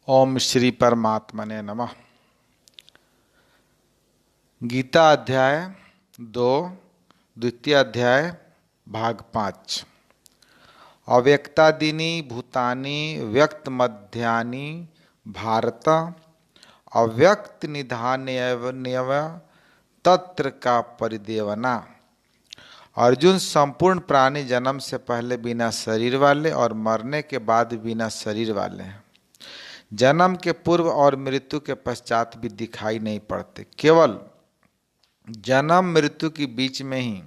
ओम श्री परमात्मने नमः। गीता अध्याय 2 द्वितीय अध्याय भाग 5। अव्यक्तादीनि भूतानि व्यक्त मध्यानि भारत अव्यक्त निधान्यव तत्र का परिदेवना। अर्जुन, संपूर्ण प्राणी जन्म से पहले बिना शरीर वाले और मरने के बाद बिना शरीर वाले हैं। जन्म के पूर्व और मृत्यु के पश्चात भी दिखाई नहीं पड़ते, केवल जन्म मृत्यु के बीच में ही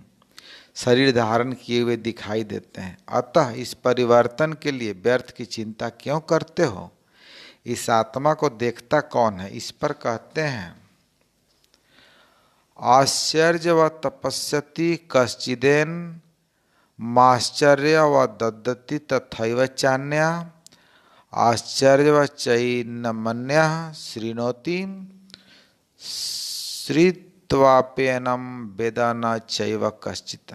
शरीर धारण किए हुए दिखाई देते हैं। अतः इस परिवर्तन के लिए व्यर्थ की चिंता क्यों करते हो? इस आत्मा को देखता कौन है? इस पर कहते हैं, आश्चर्य व तपस्यति कश्चिदेन माश्चर्य व ददति तथैव चान्या आश्चर्य व चैनमन्य श्रृणोति श्रुत्वाप्येनं वेद न चैव कश्चित्।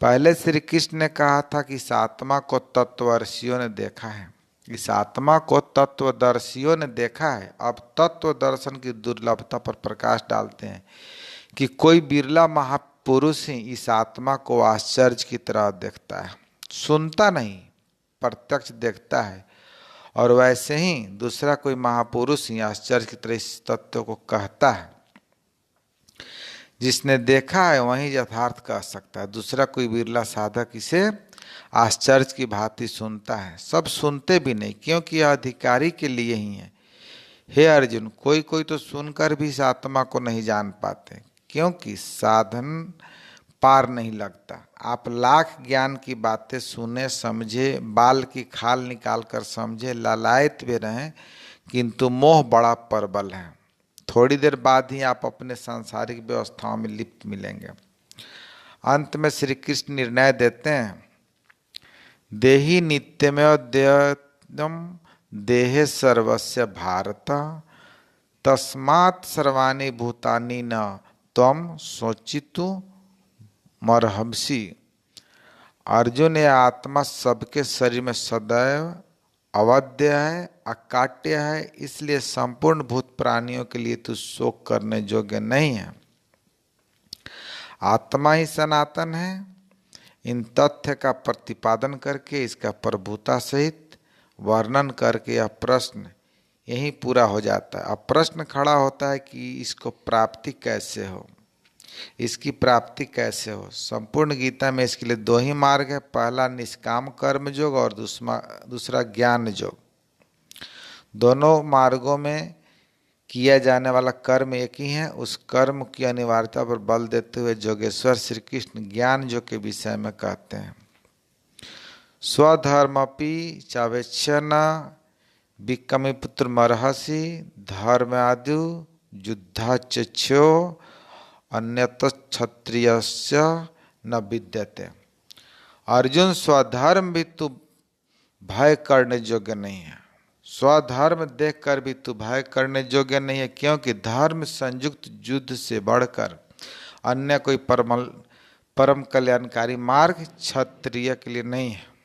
पहले श्री कृष्ण ने कहा था कि इस आत्मा को तत्वदर्शियों ने देखा है। इस आत्मा को तत्वदर्शियों ने देखा है। अब तत्व दर्शन की दुर्लभता पर प्रकाश डालते हैं कि कोई बिरला महापुरुष ही इस आत्मा को आश्चर्य की तरह देखता है। सुनता नहीं, प्रत्यक्ष देखता है। और वैसे ही दूसरा कोई महापुरुष ही आश्चर्य की तरह इस तत्व को कहता है। जिसने देखा है वही यथार्थ कह सकता है। दूसरा कोई बिरला साधक इसे आश्चर्य की भांति सुनता है। सब सुनते भी नहीं, क्योंकि यह अधिकारी के लिए ही है। हे अर्जुन, कोई कोई तो सुनकर भी इस आत्मा को नहीं जान पाते, क्योंकि साधन पार नहीं लगता। आप लाख ज्ञान की बातें सुने समझे, बाल की खाल निकाल कर समझे, लालायित भी रहें, किंतु मोह बड़ा प्रबल है। थोड़ी देर बाद ही आप अपने सांसारिक व्यवस्थाओं में लिप्त मिलेंगे। अंत में श्री कृष्ण निर्णय देते हैं, देहि नित्यमेव देयम् देहे सर्वस्य भारत तस्मात् सर्वाणि भूतानि न त्वं शोचितु मरहंसि। अर्जुन, यह आत्मा सबके शरीर में सदैव अवध्य है, अकाट्य है, इसलिए संपूर्ण भूत प्राणियों के लिए तू शोक करने योग्य नहीं है। आत्मा ही सनातन है। इन तथ्य का प्रतिपादन करके इसका प्रभुता सहित वर्णन करके यह प्रश्न यही पूरा हो जाता है। अब प्रश्न खड़ा होता है कि इसको प्राप्ति कैसे हो, इसकी प्राप्ति कैसे हो। संपूर्ण गीता में इसके लिए दो ही मार्ग है। पहला निष्काम कर्म योग और दूसरा ज्ञान योग। दोनों मार्गों में किया जाने वाला कर्म एक ही है। उस कर्म की अनिवार्यता पर बल देते हुए योगेश्वर श्री कृष्ण ज्ञान योग के विषय में कहते हैं, स्वधर्मपि चावेक्षण विकमी पुत्र मरहसि धर्मादि युद्धाच्यो अन्यत क्षत्रियस्य न विद्यते। अर्जुन, स्वधर्म भी तू भय करने योग्य नहीं है। स्वधर्म देखकर भी तू भय करने योग्य नहीं है, क्योंकि धर्म संयुक्त युद्ध से बढ़कर अन्य कोई परम कल्याणकारी मार्ग क्षत्रिय के लिए नहीं है।